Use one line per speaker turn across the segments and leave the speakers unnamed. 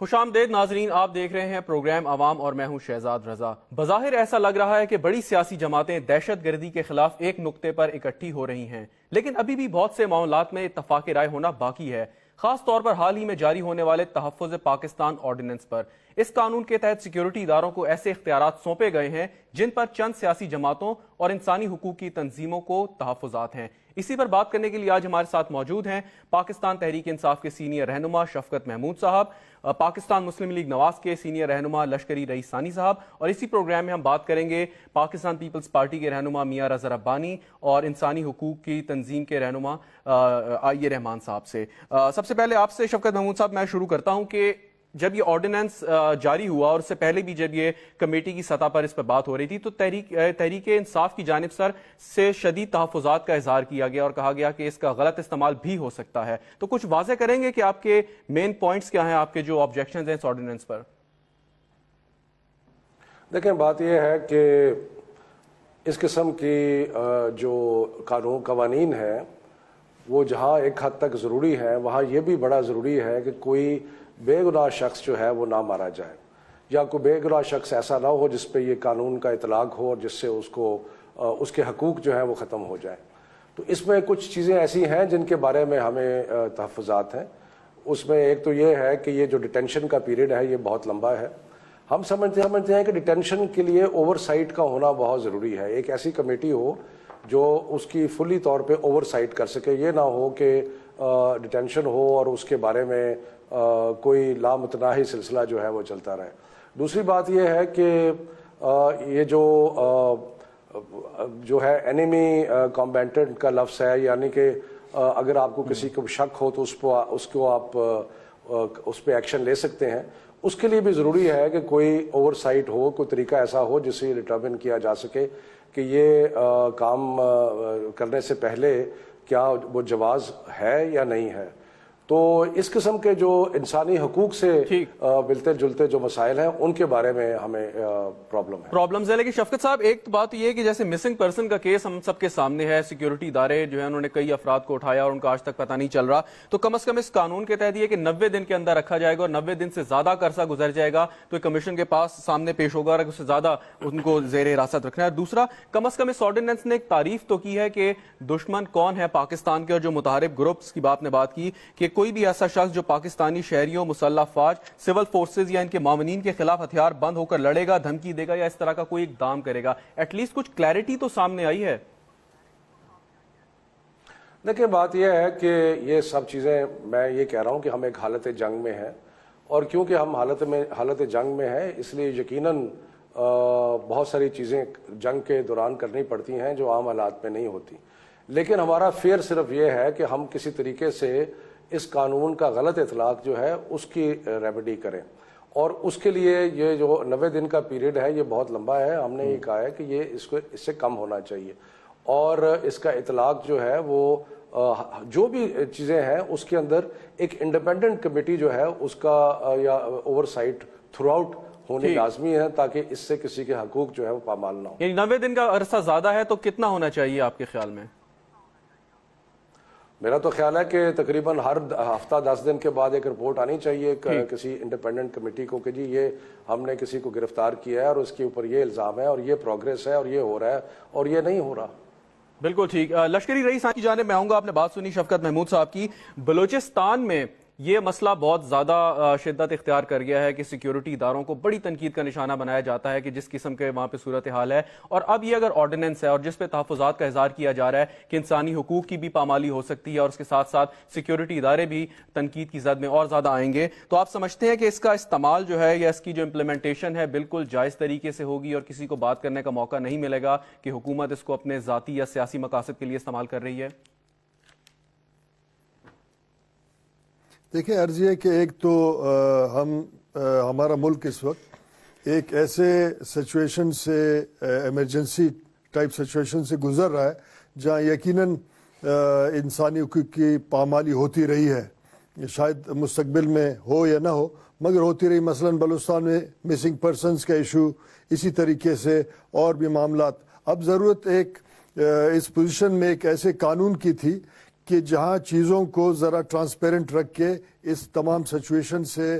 خوش آمدید ناظرین، آپ دیکھ رہے ہیں پروگرام عوام اور میں ہوں شہزاد رضا۔ بظاہر ایسا لگ رہا ہے کہ بڑی سیاسی جماعتیں دہشت گردی کے خلاف ایک نقطے پر اکٹھی ہو رہی ہیں، لیکن ابھی بھی بہت سے معاملات میں اتفاق رائے ہونا باقی ہے، خاص طور پر حال ہی میں جاری ہونے والے تحفظ پاکستان آرڈیننس پر۔ اس قانون کے تحت سیکیورٹی اداروں کو ایسے اختیارات سونپے گئے ہیں جن پر چند سیاسی جماعتوں اور انسانی حقوق کی تنظیموں کو تحفظات ہیں۔ اسی پر بات کرنے کے لیے آج ہمارے ساتھ موجود ہیں پاکستان تحریک انصاف کے سینئر رہنما شفقت محمود صاحب، پاکستان مسلم لیگ نواز کے سینئر رہنما لشکری رئیس ثانی صاحب، اور اسی پروگرام میں ہم بات کریں گے پاکستان پیپلز پارٹی کے رہنما میاں رضا ربانی اور انسانی حقوق کی تنظیم کے رہنما آئیے رحمان صاحب سے۔ سب سے پہلے آپ سے شفقت محمود صاحب میں شروع کرتا ہوں کہ جب یہ آرڈیننس جاری ہوا اور اس سے پہلے بھی جب یہ کمیٹی کی سطح پر اس پر بات ہو رہی تھی تو تحریک انصاف کی جانب سے شدید تحفظات کا اظہار کیا گیا اور کہا گیا کہ اس کا غلط استعمال بھی ہو سکتا ہے، تو کچھ واضح کریں گے کہ آپ کے مین پوائنٹس کیا ہیں، آپ کے جو آبجیکشنز ہیں اس آرڈیننس پر؟
دیکھیں، بات یہ ہے کہ اس قسم کی جو قوانین ہیں وہ جہاں ایک حد تک ضروری ہے، وہاں یہ بھی بڑا ضروری ہے کہ کوئی بے گناہ شخص جو ہے وہ نہ مارا جائے، یا کوئی بے گناہ شخص ایسا نہ ہو جس پہ یہ قانون کا اطلاق ہو اور جس سے اس کے حقوق جو ہیں وہ ختم ہو جائیں۔ تو اس میں کچھ چیزیں ایسی ہیں جن کے بارے میں ہمیں تحفظات ہیں۔ اس میں ایک تو یہ ہے کہ یہ جو ڈیٹینشن کا پیریڈ ہے یہ بہت لمبا ہے۔ ہم سمجھتے ہیں کہ ڈیٹینشن کے لیے اوور سائٹ کا ہونا بہت ضروری ہے، ایک ایسی کمیٹی ہو جو اس کی فلی طور پہ اوور سائٹ کر سکے۔ یہ نہ ہو کہ ڈیٹینشن ہو اور اس کے بارے میں کوئی لامتناہی سلسلہ جو ہے وہ چلتا رہے۔ دوسری بات یہ ہے کہ یہ جو ہے اینیمی کمبیٹنٹ کا لفظ ہے، یعنی کہ اگر آپ کو کسی کو شک ہو تو اس کو آپ اس پہ ایکشن لے سکتے ہیں۔ اس کے لیے بھی ضروری ہے کہ کوئی اوور سائٹ ہو، کوئی طریقہ ایسا ہو جس سے ڈٹرمن کیا جا سکے کہ یہ کام کرنے سے پہلے کیا وہ جواز ہے یا نہیں ہے۔ تو اس قسم کے جو انسانی حقوق سے ملتے جلتے جو مسائل ہیں ان کے بارے میں ہمیں پرابلمز
ہے۔ لیکن شفقت صاحب، ایک بات یہ ہے کہ جیسے مسنگ پرسن کا کیس ہم سب کے سامنے ہے، سیکیورٹی ادارے جو ہیں انہوں نے کئی افراد کو اٹھایا اور ان کا آج تک پتہ نہیں چل رہا، تو کم از کم اس قانون کے تحت یہ کہ 90 دن کے اندر رکھا جائے گا اور 90 دن سے زیادہ کا عرصہ گزر جائے گا تو کمیشن کے پاس سامنے پیش ہوگا اور اس سے زیادہ ان کو زیر حراست رکھنا ہے۔ دوسرا، کم از کم اس آرڈیننس نے ایک تعریف تو کی ہے کہ دشمن کون ہے پاکستان کے، اور جو متحارب گروپس کی آپ نے بات کی کہ کوئی بھی ایسا شخص جو پاکستانی شہریوں، مسلح افواج، سول فورسز یا ان کے معاونین کے خلاف ہتھیار بند ہو کر لڑے گا، دھمکی دے گا یا اس طرح کا کوئی اقدام کرے گا، ایٹ لیسٹ کچھ کلیئرٹی تو سامنے آئی ہے۔
دیکھیں، بات یہ ہے کہ یہ سب چیزیں میں یہ کہہ رہا ہوں کہ ہم ایک حالت جنگ میں ہیں، اور کیونکہ ہم حالت جنگ میں ہیں اس لیے یقیناً بہت ساری چیزیں جنگ کے دوران کرنی پڑتی ہیں جو عام حالات میں نہیں ہوتی، لیکن ہمارا فیئر صرف یہ ہے کہ ہم کسی طریقے سے اس قانون کا غلط اطلاق جو ہے اس کی ریمیڈی کریں، اور اس کے لیے یہ جو 90 دن کا پیریڈ ہے یہ بہت لمبا ہے۔ ہم نے یہ کہا ہے کہ یہ اس سے کم ہونا چاہیے، اور اس کا اطلاق جو ہے وہ جو بھی چیزیں ہیں اس کے اندر ایک انڈیپینڈنٹ کمیٹی جو ہے اس کا یا اوور سائٹ تھرو آؤٹ ہونی لازمی ہے تاکہ اس سے کسی کے حقوق جو ہے وہ پامال نہ ہو۔
یعنی 90 دن کا عرصہ زیادہ ہے تو کتنا ہونا چاہیے آپ کے خیال میں؟
میرا تو خیال ہے کہ تقریباً ہر ہفتہ 10 دن کے بعد ایک رپورٹ آنی چاہیے کسی انڈیپینڈنٹ کمیٹی کو کہ جی یہ ہم نے کسی کو گرفتار کیا ہے اور اس کے اوپر یہ الزام ہے اور یہ پروگریس ہے اور یہ ہو رہا ہے اور یہ نہیں ہو رہا۔
بالکل ٹھیک۔ لشکری رئیس کی جانب میں آؤں گا، آپ نے بات سنی شفقت محمود صاحب کی، بلوچستان میں یہ مسئلہ بہت زیادہ شدت اختیار کر گیا ہے کہ سیکیورٹی اداروں کو بڑی تنقید کا نشانہ بنایا جاتا ہے کہ جس قسم کے وہاں پہ صورتحال ہے، اور اب یہ اگر آرڈیننس ہے اور جس پہ تحفظات کا اظہار کیا جا رہا ہے کہ انسانی حقوق کی بھی پامالی ہو سکتی ہے اور اس کے ساتھ ساتھ سیکیورٹی ادارے بھی تنقید کی زد میں اور زیادہ آئیں گے، تو آپ سمجھتے ہیں کہ اس کا استعمال جو ہے یا اس کی جو امپلیمنٹیشن ہے بالکل جائز طریقے سے ہوگی اور کسی کو بات کرنے کا موقع نہیں ملے گا کہ حکومت اس کو اپنے ذاتی یا سیاسی مقاصد کے لیے استعمال کر رہی ہے؟
دیکھیں، عرض یہ کہ ایک تو ہمارا ملک اس وقت ایک ایسے سچویشن سے، ایمرجنسی ٹائپ سچویشن سے گزر رہا ہے جہاں یقیناً انسانی حقوق کی پامالی ہوتی رہی ہے، شاید مستقبل میں ہو یا نہ ہو مگر ہوتی رہی۔ مثلاً بلوچستان میں مسنگ پرسنز کا ایشو، اسی طریقے سے اور بھی معاملات۔ اب ضرورت ایک اس پوزیشن میں ایک ایسے قانون کی تھی کہ جہاں چیزوں کو ذرا ٹرانسپیرنٹ رکھ کے اس تمام سچویشن سے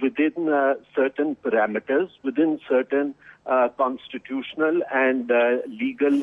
within certain parameters, within certain constitutional and legal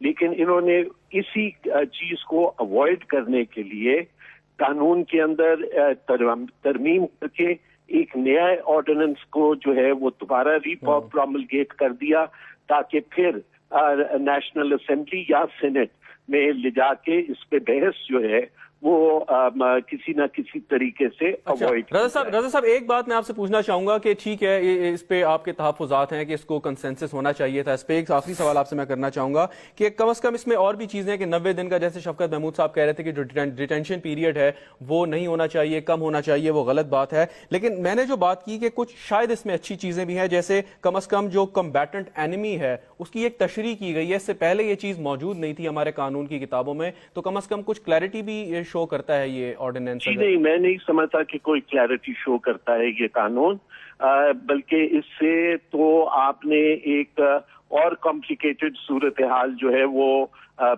لیکن انہوں نے اسی چیز کو اوائڈ کرنے کے لیے قانون کے اندر ترمیم کر کے ایک نیا آرڈیننس کو جو ہے وہ دوبارہ پروملگیٹ کر دیا تاکہ پھر نیشنل اسمبلی یا سینٹ میں لے جا کے اس پہ بحث جو ہے وہ کسی نہ کسی طریقے سے اوائڈ.
رضا صاحب ایک بات میں آپ سے پوچھنا چاہوں گا کہ ٹھیک ہے اس پہ آپ کے تحفظات ہیں کہ اس کو کنسنسس ہونا چاہیے تھا. اس پہ ایک آخری سوال آپ سے میں کرنا چاہوں گا کہ کم از کم اس میں اور بھی چیزیں کہ 90 دن کا جیسے شفقت محمود صاحب کہہ رہے تھے کہ جو ڈیٹینشن پیریڈ ہے وہ نہیں ہونا چاہیے, کم ہونا چاہیے, وہ غلط بات ہے. لیکن میں نے جو بات کی کہ کچھ شاید اس میں اچھی چیزیں بھی ہیں, جیسے کم از کم جو کمبیٹنٹ اینیمی ہے اس کی ایک تشریح کی گئی ہے. اس سے پہلے یہ چیز موجود نہیں تھی ہمارے قانون کی کتابوں میں, تو کم از کم کچھ کلیئرٹی بھی شو کرتا ہے یہ آرڈیننس.
نہیں, میں نہیں سمجھتا کہ کوئی کلیئرٹی شو کرتا ہے یہ قانون, بلکہ اس سے تو آپ نے ایک اور کمپلیکیٹڈ صورتحال جو ہے وہ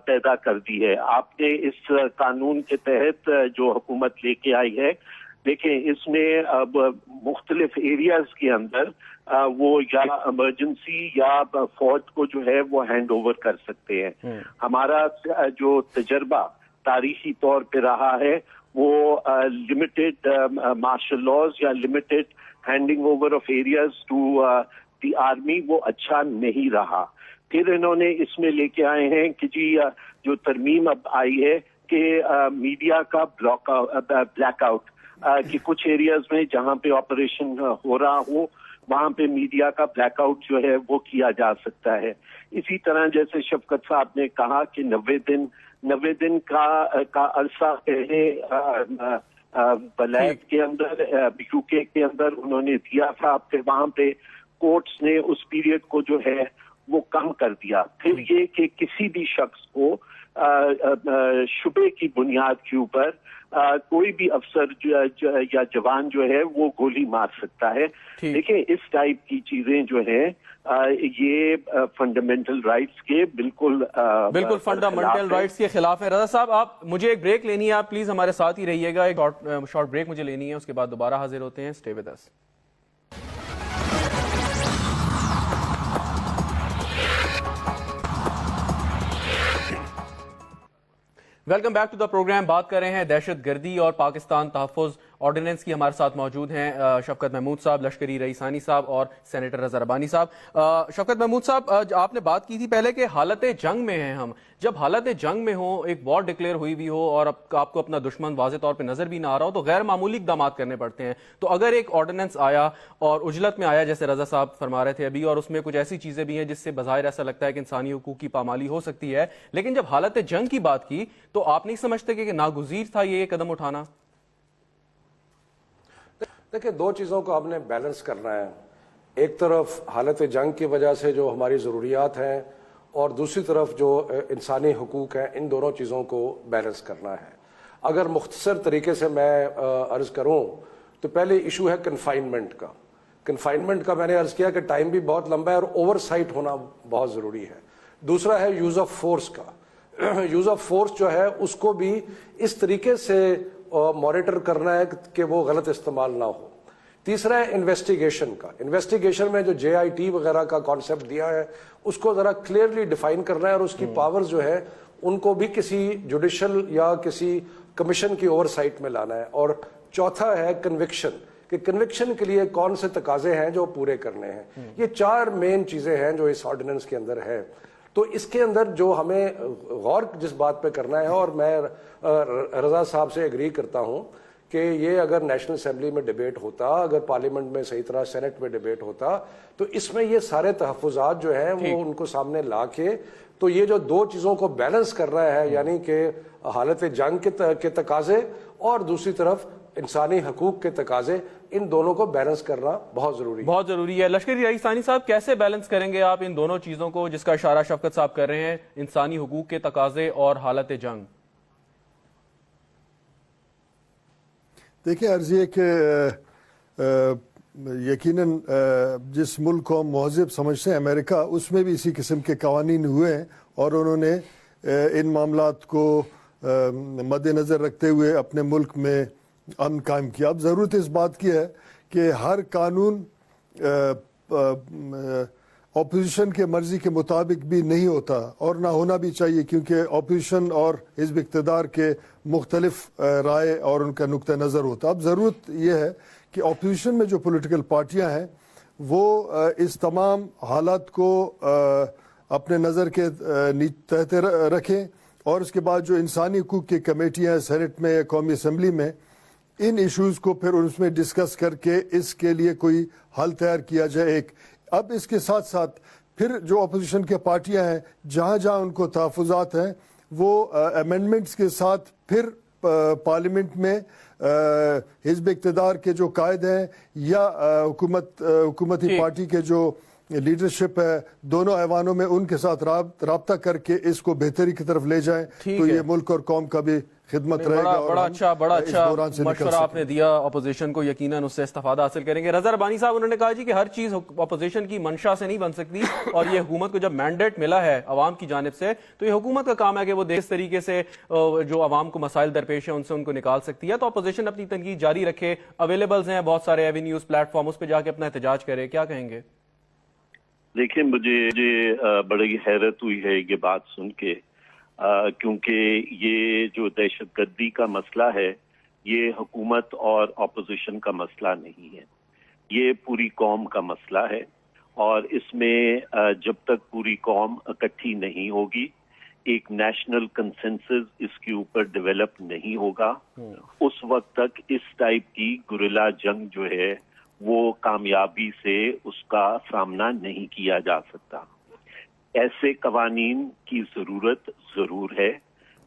پیدا کر دی ہے. آپ نے اس قانون کے تحت جو حکومت لے کے آئی ہے, دیکھیں اس میں اب مختلف ایریاز کے اندر وہ یا ایمرجنسی یا فوج کو جو ہے وہ ہینڈ اوور کر سکتے ہیں. ہمارا جو تجربہ تاریخی طور پہ رہا ہے وہ لمیٹڈ مارشل لاز یا limited handing over of areas to the army وہ اچھا نہیں رہا. پھر انہوں نے اس میں لے کے آئے ہیں کہ جی جو ترمیم اب آئی ہے کہ میڈیا کا بلیک آؤٹ, کہ کچھ ایریاز میں جہاں پہ آپریشن ہو رہا ہو وہاں پہ میڈیا کا بلیک آؤٹ جو ہے وہ کیا جا سکتا ہے. اسی طرح جیسے شفقت صاحب نے کہا کہ 90 دن کا عرصہ پہلے بلیک کے اندر یو کے اندر انہوں نے دیا تھا, پھر وہاں پہ کورٹس نے اس پیریڈ کو جو ہے وہ کم کر دیا. پھر یہ کہ کسی بھی شخص کو شبے کی بنیاد کے اوپر کوئی بھی افسر یا جوان جو ہے وہ گولی مار سکتا ہے. دیکھیں اس ٹائپ کی چیزیں جو ہیں یہ فنڈامنٹل رائٹس کے بالکل
فنڈامنٹل رائٹس کے خلاف ہیں. رضا صاحب آپ مجھے ایک بریک لینی ہے, آپ پلیز ہمارے ساتھ ہی رہیے گا. ایک شارٹ بریک مجھے لینی ہے, اس کے بعد دوبارہ حاضر ہوتے ہیں. Stay with us. Welcome back to the programme. بات کر رہے ہیں دہشت گردی اور پاکستان تحفظ آرڈیننس کی. ہمارے ساتھ موجود ہیں شفقت محمود صاحب, لشکری رئیس ثانی صاحب اور سینیٹر رضا ربانی صاحب. شفقت محمود صاحب, آپ نے بات کی تھی پہلے کہ حالت جنگ میں ہیں ہم. جب حالت جنگ میں ہو, ایک وار ڈکلیئر ہوئی بھی ہو اور آپ کو اپنا دشمن واضح طور پہ نظر بھی نہ آ رہا ہو, تو غیر معمولی اقدامات کرنے پڑتے ہیں. تو اگر ایک آرڈیننس آیا اور اجلت میں آیا جیسے رضا صاحب فرما رہے تھے ابھی, اور اس میں کچھ ایسی چیزیں بھی ہیں جس سے بظاہر ایسا لگتا ہے کہ انسانی حقوق کی پامالی ہو سکتی ہے, لیکن جب حالت جنگ کی بات کی تو آپ نہیں سمجھتے کہ ناگزیر تھا یہ قدم اٹھانا؟
دیکھیں, دو چیزوں کو آپ نے بیلنس کرنا ہے. ایک طرف حالت جنگ کی وجہ سے جو ہماری ضروریات ہیں اور دوسری طرف جو انسانی حقوق ہیں, ان دونوں چیزوں کو بیلنس کرنا ہے. اگر مختصر طریقے سے میں عرض کروں تو پہلے ایشو ہے کنفائنمنٹ کا. کنفائنمنٹ کا میں نے عرض کیا کہ ٹائم بھی بہت لمبا ہے اور اوور سائٹ ہونا بہت ضروری ہے. دوسرا ہے یوز آف فورس کا. یوز آف فورس جو ہے اس کو بھی اس طریقے سے مانیٹر کرنا ہے کہ وہ غلط استعمال نہ ہو. تیسرا ہے انویسٹیگیشن کا. انویسٹیگیشن میں جو JIT وغیرہ کا کانسیپٹ دیا ہے اس کو ذرا کلیئرلی ڈیفائن کرنا ہے, اور اس کی پاور جو ہے ان کو بھی کسی جوڈیشل یا کسی کمیشن کی اوور سائٹ میں لانا ہے. اور چوتھا ہے کنوکشن, کہ کنوکشن کے لیے کون سے تقاضے ہیں جو پورے کرنے ہیں. یہ 4 مین چیزیں ہیں جو اس آرڈیننس کے اندر ہے. تو اس کے اندر جو ہمیں غور جس بات پہ کرنا ہے, اور میں رضا صاحب سے اگری کرتا ہوں کہ یہ اگر نیشنل اسمبلی میں ڈیبیٹ ہوتا, اگر پارلیمنٹ میں صحیح طرح سینٹ میں ڈیبیٹ ہوتا, تو اس میں یہ سارے تحفظات جو ہیں وہ ان کو سامنے لا کے, تو یہ جو دو چیزوں کو بیلنس کر رہا ہے, یعنی کہ حالت جنگ کے تقاضے اور دوسری طرف انسانی حقوق کے تقاضے, ان دونوں کو بیلنس کرنا بہت ضروری ہے.
لشکری رئیس ثانی صاحب, کیسے بیلنس کریں گے آپ ان دونوں چیزوں کو جس کا اشارہ شفقت صاحب کر رہے ہیں, انسانی حقوق کے تقاضے اور حالت جنگ؟
دیکھیں, عرض یہ کہ یقیناً جس ملک کو ہم مہذب سمجھتے ہیں امریکہ, اس میں بھی اسی قسم کے قوانین ہوئے ہیں اور انہوں نے ان معاملات کو مد نظر رکھتے ہوئے اپنے ملک میں امن قائم کیا. اب ضرورت اس بات کی ہے کہ ہر قانون اپوزیشن کے مرضی کے مطابق بھی نہیں ہوتا اور نہ ہونا بھی چاہیے، کیونکہ اپوزیشن اور حزب اقتدار کے مختلف رائے اور ان کا نقطہ نظر ہوتا. اب ضرورت یہ ہے کہ اپوزیشن میں جو پولیٹیکل پارٹیاں ہیں وہ اس تمام حالات کو اپنے نظر کے تحت رکھیں، اور اس کے بعد جو انسانی حقوق کی کمیٹیاں سینٹ میں یا قومی اسمبلی میں ان ایشوز کو پھر اس میں ڈسکس کر کے اس کے لیے کوئی حل تیار کیا جائے. اب اس کے ساتھ ساتھ پھر جو اپوزیشن کے پارٹیاں ہیں جہاں جہاں ان کو تحفظات ہیں وہ امینڈمنٹس کے ساتھ پھر پارلیمنٹ میں حزب اقتدار کے جو قائد ہیں یا حکومتی پارٹی کے جو لیڈرشپ ہے دونوں ایوانوں میں ان کے ساتھ رابطہ کر کے اس کو بہتری کی طرف لے جائیں تو یہ ملک اور قوم کا بھی خدمت رہے گا.
بڑا اچھا مشورہ آپ نے دیا اپوزیشن کو، یقیناً اس سے استفادہ حاصل کریں گے. رضا ربانی صاحب، انہوں نے کہا جی کہ ہر چیز اپوزیشن کی منشا سے نہیں بن سکتی، اور یہ حکومت کو جب مینڈیٹ ملا ہے عوام کی جانب سے تو یہ حکومت کا کام ہے کہ وہ اس طریقے سے جو عوام کو مسائل درپیش ہیں ان کو نکال سکتی ہے. تو اپوزیشن اپنی تنقید جاری رکھے، اویلیبلز ہیں بہت سارے ایوینیوز، پلیٹ فارم، اس پہ جا کے اپنا احتجاج کرے. کیا کہیں گے؟
دیکھیں، مجھے بڑی حیرت ہوئی ہے یہ بات سن کے، کیونکہ یہ جو دہشت گردی کا مسئلہ ہے یہ حکومت اور اپوزیشن کا مسئلہ نہیں ہے، یہ پوری قوم کا مسئلہ ہے. اور اس میں جب تک پوری قوم اکٹھی نہیں ہوگی، ایک نیشنل کنسنسس اس کے اوپر ڈیولپ نہیں ہوگا، اس وقت تک اس ٹائپ کی گریلا جنگ جو ہے وہ کامیابی سے اس کا سامنا نہیں کیا جا سکتا. ایسے قوانین کی ضرورت ضرور ہے،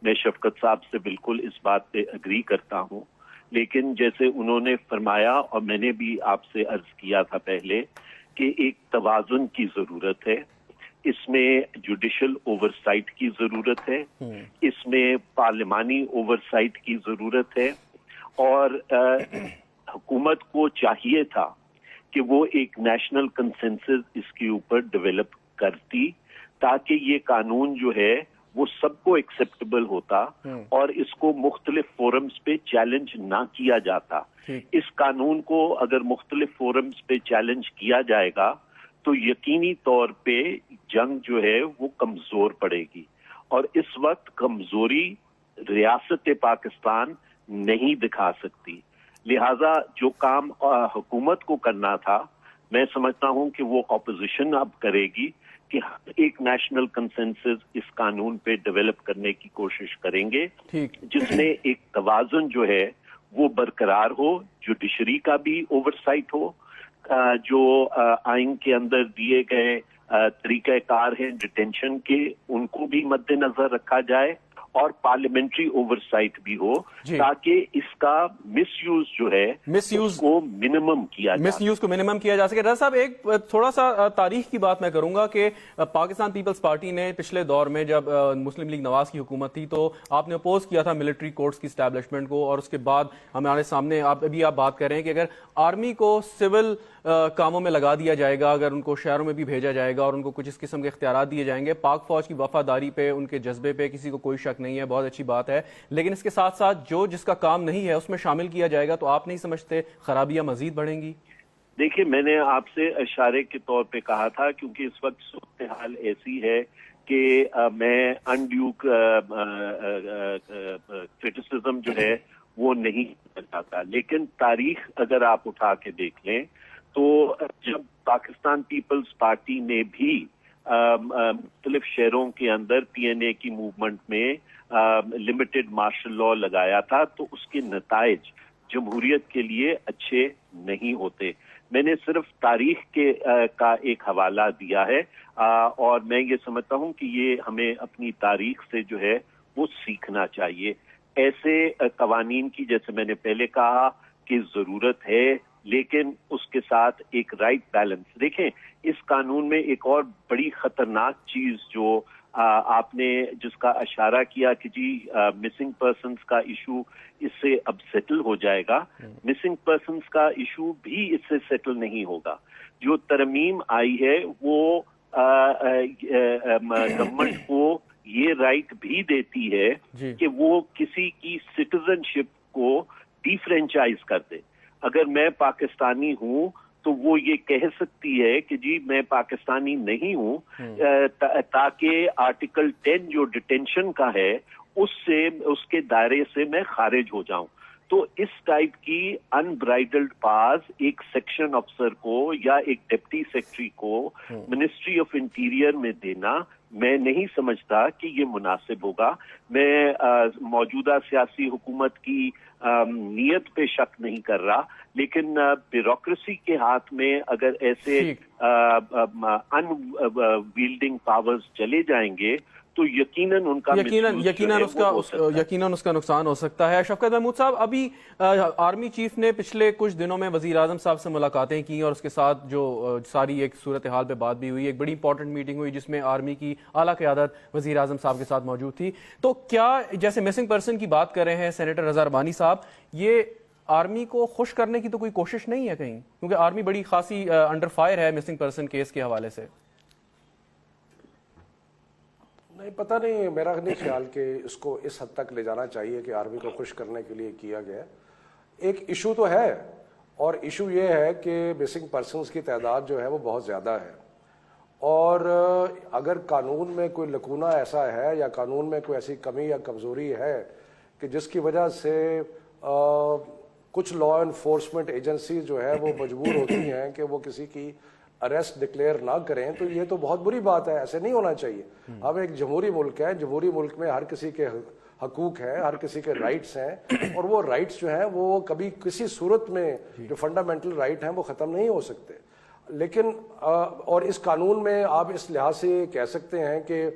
میں شفقت صاحب سے بالکل اس بات پہ اگری کرتا ہوں، لیکن جیسے انہوں نے فرمایا اور میں نے بھی آپ سے عرض کیا تھا پہلے کہ ایک توازن کی ضرورت ہے. اس میں جوڈیشل اوورسائٹ کی ضرورت ہے، اس میں پارلیمانی اوورسائٹ کی ضرورت ہے، اور حکومت کو چاہیے تھا کہ وہ ایک نیشنل کنسنسس اس کے اوپر ڈیولپ کرتی تاکہ یہ قانون جو ہے وہ سب کو ایکسیپٹیبل ہوتا اور اس کو مختلف فورمز پہ چیلنج نہ کیا جاتا. اس قانون کو اگر مختلف فورمز پہ چیلنج کیا جائے گا تو یقینی طور پہ جنگ جو ہے وہ کمزور پڑے گی، اور اس وقت کمزوری ریاست پاکستان نہیں دکھا سکتی. لہذا جو کام حکومت کو کرنا تھا میں سمجھتا ہوں کہ وہ اپوزیشن اب کرے گی کہ ایک نیشنل کنسنسس اس قانون پہ ڈیولپ کرنے کی کوشش کریں گے جس میں ایک توازن جو ہے وہ برقرار ہو، جوڈیشری کا بھی اوورسائٹ ہو، جو آئین کے اندر دیے گئے طریقہ کار ہیں ڈیٹینشن کے ان کو بھی مد نظر رکھا جائے، اور پارلیمنٹری اوورسائٹ بھی ہو تاکہ اس کا مس یوز جو ہے اس کو منیمم کیا جائے،
مس یوز کو منیمم کیا جا سکے. رضا صاحب، ایک تھوڑا سا تاریخ کی بات میں کروں گا کہ پاکستان پیپلز پارٹی نے پچھلے دور میں جب مسلم لیگ نواز کی حکومت تھی تو آپ نے اپوز کیا تھا ملٹری کورٹس کی اسٹیبلشمنٹ کو، اور اس کے بعد ہمارے سامنے آپ بات کر رہے ہیں کہ اگر آرمی کو سول کاموں میں لگا دیا جائے گا، اگر ان کو شہروں میں بھی بھیجا جائے گا اور ان کو کچھ اس قسم کے اختیارات دیے جائیں گے، پاک فوج کی وفاداری پہ، ان کے جذبے پہ کسی کو کوئی شک نہیں ہے، بہت اچھی بات ہے، لیکن اس کے ساتھ ساتھ جس کا کام نہیں ہے اس میں شامل کیا جائے گا تو آپ نہیں سمجھتے خرابیاں مزید بڑھیں گی؟
دیکھیں، میں نے آپ سے اشارے کے طور پہ کہا تھا کیونکہ اس وقت صورتحال ایسی ہے کہ میں انڈیو کرٹیسزم جو ہے وہ نہیں چاہتا، لیکن تاریخ اگر آپ اٹھا کے دیکھ لیں تو جب پاکستان پیپلز پارٹی نے بھی مختلف شہروں کے اندر پی این اے کی موومنٹ میں لمیٹڈ مارشل لاء لگایا تھا تو اس کے نتائج جمہوریت کے لیے اچھے نہیں ہوتے. میں نے صرف تاریخ کا ایک حوالہ دیا ہے، اور میں یہ سمجھتا ہوں کہ یہ ہمیں اپنی تاریخ سے جو ہے وہ سیکھنا چاہیے. ایسے قوانین کی جیسے میں نے پہلے کہا کہ ضرورت ہے، لیکن اس کے ساتھ ایک رائٹ بیلنس. دیکھیں، اس قانون میں ایک اور بڑی خطرناک چیز جو آپ نے جس کا اشارہ کیا کہ جی مسنگ پرسنز کا ایشو اس سے اب سیٹل ہو جائے گا، مسنگ پرسنز کا ایشو بھی اس سے سیٹل نہیں ہوگا. جو ترمیم آئی ہے وہ گورنمنٹ کو یہ رائٹ بھی دیتی ہے کہ وہ کسی کی سٹیزن شپ کو ڈی فرینچائز کر دے. اگر میں پاکستانی ہوں تو وہ یہ کہہ سکتی ہے کہ جی میں پاکستانی نہیں ہوں تاکہ آرٹیکل 10 جو ڈیٹینشن کا ہے اس کے دائرے سے میں خارج ہو جاؤں. تو اس ٹائپ کی ان برائڈلڈ پاس ایک سیکشن افسر کو یا ایک ڈپٹی سیکرٹری کو منسٹری آف انٹیریئر میں دینا میں نہیں سمجھتا کہ یہ مناسب ہوگا. میں موجودہ سیاسی حکومت کی نیت پہ شک نہیں کر رہا, لیکن بیوروکریسی کے ہاتھ میں اگر ایسے ان ویلڈنگ پاورز چلے جائیں گے تو یقیناً ان کا
یقیناً اس کا نقصان ہو سکتا ہے. شفقت محمود صاحب, ابھی آرمی چیف نے پچھلے کچھ دنوں میں وزیر اعظم صاحب سے ملاقاتیں کی اور اس کے ساتھ جو ساری ایک صورتحال پہ بات بھی ہوئی, ایک بڑی امپورٹنٹ میٹنگ ہوئی جس میں آرمی کی اعلیٰ قیادت وزیر اعظم صاحب کے ساتھ موجود تھی. تو کیا جیسے مسنگ پرسن کی بات کر رہے ہیں سینیٹر رضا ربانی صاحب, یہ آرمی کو خوش کرنے کی تو کوئی کوشش نہیں ہے کہیں, کیونکہ آرمی بڑی خاصی انڈر فائر ہے مسنگ پرسن کیس کے حوالے سے؟
نہیں, پتہ نہیں, میرا نہیں خیال کہ اس کو اس حد تک لے جانا چاہیے کہ آرمی کو خوش کرنے کے لیے کیا گیا. ایک ایشو تو ہے, اور ایشو یہ ہے کہ مسنگ پرسنز کی تعداد جو ہے وہ بہت زیادہ ہے, اور اگر قانون میں کوئی لکونہ ایسا ہے یا قانون میں کوئی ایسی کمی یا کمزوری ہے کہ جس کی وجہ سے کچھ لا انفورسمنٹ ایجنسیز جو ہے وہ مجبور ہوتی ہیں کہ وہ کسی کی اریسٹ ڈکلیئر نہ کریں, تو یہ تو بہت بری بات ہے, ایسے نہیں ہونا چاہیے. اب ایک جمہوری ملک ہے, جمہوری ملک میں ہر کسی کے حقوق ہیں, ہر کسی کے رائٹس ہیں, اور وہ رائٹس جو ہیں وہ کبھی کسی صورت میں جو فنڈامنٹل رائٹ ہیں وہ ختم نہیں ہو سکتے. لیکن اور اس قانون میں آپ اس لحاظ سے کہہ سکتے ہیں کہ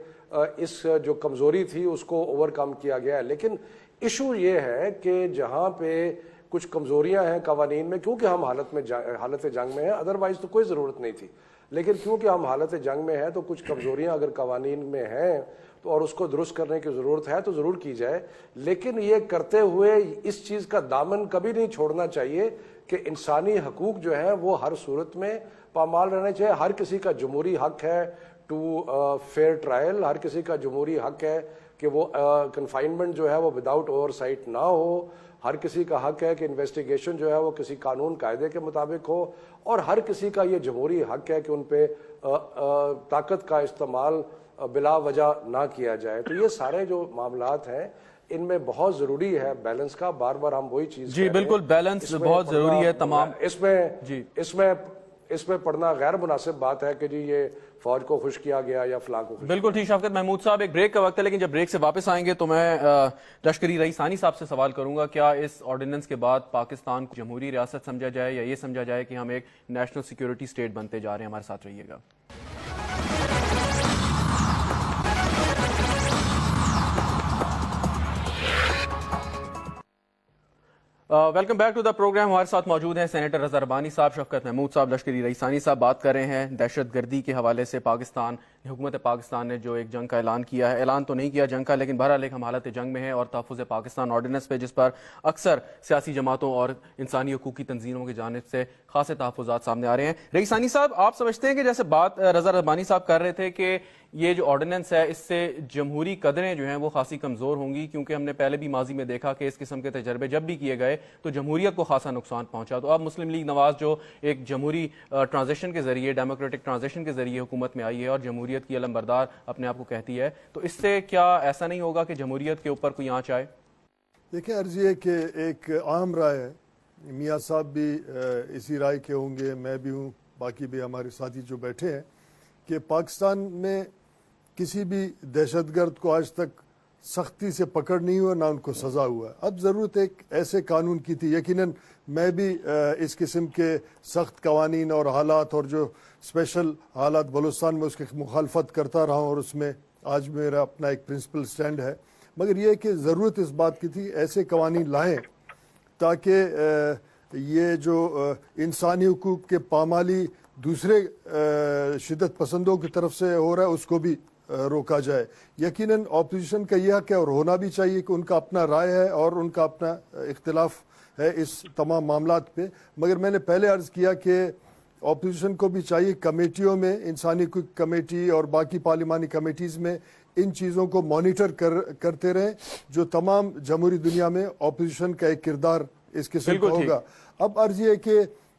اس جو کمزوری تھی اس کو اوور کم کیا گیا ہے. لیکن ایشو یہ ہے کہ جہاں پہ کچھ کمزوریاں ہیں قوانین میں, کیونکہ ہم حالت جنگ میں ہیں, ادروائز تو کوئی ضرورت نہیں تھی, لیکن کیونکہ ہم حالت جنگ میں ہیں تو کچھ کمزوریاں اگر قوانین میں ہیں تو اور اس کو درست کرنے کی ضرورت ہے تو ضرور کی جائے. لیکن یہ کرتے ہوئے اس چیز کا دامن کبھی نہیں چھوڑنا چاہیے کہ انسانی حقوق جو ہیں وہ ہر صورت میں پامال رہنے چاہیے. ہر کسی کا جمہوری حق ہے ٹو فیئر ٹرائل, ہر کسی کا جمہوری حق ہے کہ وہ کنفائنمنٹ جو ہے وہ وداؤٹ اوور سائٹ نہ ہو, ہر کسی کا حق ہے کہ انویسٹیگیشن جو ہے وہ کسی قانون قاعدے کے مطابق ہو, اور ہر کسی کا یہ جمہوری حق ہے کہ ان پہ طاقت کا استعمال بلا وجہ نہ کیا جائے. تو یہ سارے جو معاملات ہیں ان میں بہت ضروری ہے بیلنس کا, بار بار ہم وہی چیز
جی بالکل, بیلنس بہت ضروری ہے تمام.
اس میں پڑھنا غیر مناسب بات ہے کہ جی یہ فوج کو خوش کیا گیا یا فلاں کو خوش.
بالکل ٹھیک. شفقت محمود صاحب, ایک بریک کا وقت ہے, لیکن جب بریک سے واپس آئیں گے تو میں لشکری رئیس ثانی صاحب سے سوال کروں گا, کیا اس آرڈیننس کے بعد پاکستان کو جمہوری ریاست سمجھا جائے یا یہ سمجھا جائے کہ ہم ایک نیشنل سیکیورٹی اسٹیٹ بنتے جا رہے ہیں. ہمارے ساتھ رہیے گا. Welcome back to the program. ہمارے ساتھ موجود ہیں سینیٹر رضا ربانی صاحب, شفقت محمود صاحب, لشکری رئیس ثانی صاحب. بات کر رہے ہیں دہشت گردی کے حوالے سے. حکومت پاکستان نے جو ایک جنگ کا اعلان کیا ہے, اعلان تو نہیں کیا جنگ کا, لیکن بہرحال ہم حالت جنگ میں ہیں, اور تحفظ پاکستان آرڈیننس پہ جس پر اکثر سیاسی جماعتوں اور انسانی حقوق کی تنظیموں کی جانب سے خاصے تحفظات سامنے آ رہے ہیں. رئیس ثانی صاحب, آپ سمجھتے ہیں کہ جیسے بات رضا ربانی صاحب کر رہے تھے کہ یہ جو آرڈیننس ہے اس سے جمہوری قدریں جو ہیں وہ خاصی کمزور ہوں گی, کیونکہ ہم نے پہلے بھی ماضی میں دیکھا کہ اس قسم کے تجربے جب بھی کیے گئے تو جمہوریت کو خاصا نقصان پہنچا. تو اب مسلم لیگ نواز جو ایک جمہوری ٹرانزیشن کے ذریعے, ڈیموکریٹک ٹرانزیشن کے ذریعے حکومت میں آئی ہے اور جمہوریت کی علمبردار اپنے آپ کو کہتی ہے, تو اس سے کیا ایسا نہیں ہوگا کہ جمہوریت کے اوپر کوئی آنچ آئے؟
دیکھیں, عرض یہ کہ ایک عام رائے ہے, میاں صاحب بھی اسی رائے کے ہوں گے, میں بھی ہوں, باقی بھی ہمارے ساتھی جو بیٹھے ہیں, کہ پاکستان میں کسی بھی دہشت گرد کو آج تک سختی سے پکڑ نہیں ہوا, نہ ان کو سزا ہوا. اب ضرورت ایک ایسے قانون کی تھی. یقیناً میں بھی اس قسم کے سخت قوانین اور حالات اور جو اسپیشل حالات بلوچستان میں اس کی مخالفت کرتا رہا ہوں, اور اس میں آج میرا اپنا ایک پرنسپل سٹینڈ ہے. مگر یہ کہ ضرورت اس بات کی تھی ایسے قوانین لائیں تاکہ یہ جو انسانی حقوق کے پامالی دوسرے شدت پسندوں کی طرف سے ہو رہا ہے اس کو بھی روکا جائے. یقیناً اپوزیشن کا یہ حق ہے اور ہونا بھی چاہیے کہ ان کا اپنا رائے ہے اور ان کا اپنا اختلاف ہے اس تمام معاملات پہ. مگر میں نے پہلے عرض کیا کہ اپوزیشن کو بھی چاہیے کمیٹیوں میں, انسانی حقوق کمیٹی اور باقی پارلیمانی کمیٹیز میں ان چیزوں کو مانیٹر کرتے رہیں, جو تمام جمہوری دنیا میں اپوزیشن کا ایک کردار اس قسم کا ہوگا. اب عرض یہ کہ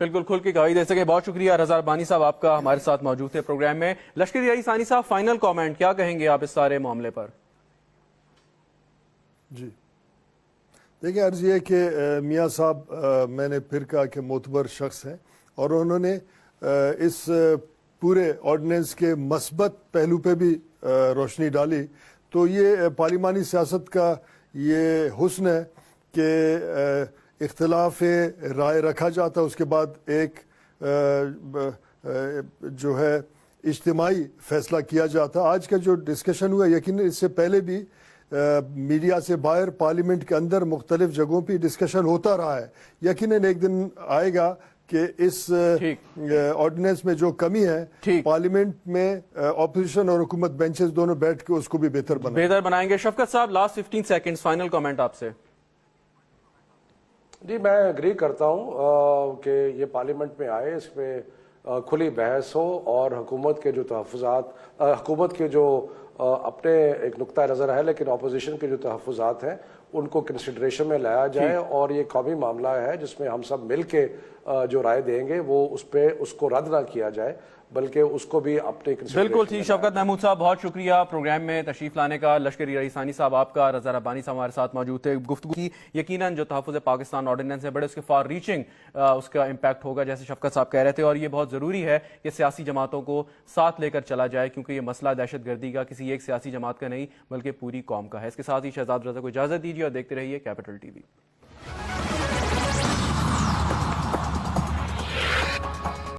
بالکل کھل کے گواہی دے سکے. بہت شکریہ رضا ربانی صاحب, آپ کا ہمارے ساتھ موجود تھے پروگرام میں. لشکری رئیس ثانی صاحب, فائنل کامنٹ کیا کہیں گے آپ اس سارے معاملے پر؟
جی دیکھیں, عرض یہ کہ میاں صاحب میں نے پھر کہا کہ معتبر شخص ہیں اور انہوں نے اس پورے آرڈیننس کے مثبت پہلو پہ بھی روشنی ڈالی. تو یہ پارلیمانی سیاست کا یہ حسن ہے کہ اختلاف رائے رکھا جاتا, اس کے بعد ایک جو ہے اجتماعی فیصلہ کیا جاتا. آج کا جو ڈسکشن ہوا, یقیناً اس سے پہلے بھی میڈیا سے باہر پارلیمنٹ کے اندر مختلف جگہوں پہ ڈسکشن ہوتا رہا ہے. یقیناً ایک دن آئے گا کہ اس آرڈیننس میں جو کمی ہے پارلیمنٹ میں اپوزیشن اور حکومت بینچز دونوں بیٹھ کے اس کو بھی بہتر
بنائیں گے. شفقت صاحب, لاسٹ 15 سیکنڈز فائنل کامنٹ آپ سے.
جی میں اگری کرتا ہوں کہ یہ پارلیمنٹ میں آئے, اس میں کھلی بحث ہو اور حکومت کے جو تحفظات, حکومت کے جو اپنے ایک نقطہ نظر ہے لیکن اپوزیشن کے جو تحفظات ہیں ان کو کنسیڈریشن میں لایا جائے, اور یہ قومی معاملہ ہے جس میں ہم سب مل کے جو رائے دیں گے وہ اس کو رد نہ کیا جائے بلکہ اس کو بھی اپنے
بالکل ٹھیک. شفقت محمود صاحب, بہت شکریہ پروگرام میں تشریف لانے کا. لشکری رئیس ثانی صاحب آپ کا, رضا ربانی صاحب ہمارے ساتھ موجود تھے. گفتگو کی یقیناً جو تحفظ پاکستان آرڈیننس ہے بڑے اس کے فار ریچنگ اس کا امپیکٹ ہوگا جیسے شفقت صاحب کہہ رہے تھے, اور یہ بہت ضروری ہے کہ سیاسی جماعتوں کو ساتھ لے کر چلا جائے کیونکہ یہ مسئلہ دہشت گردی کا کسی ایک سیاسی جماعت کا نہیں بلکہ پوری قوم کا ہے. اس کے ساتھ ہی شہزاد رضا کو اجازت دیجیے اور دیکھتے رہیے کیپٹل ٹی وی.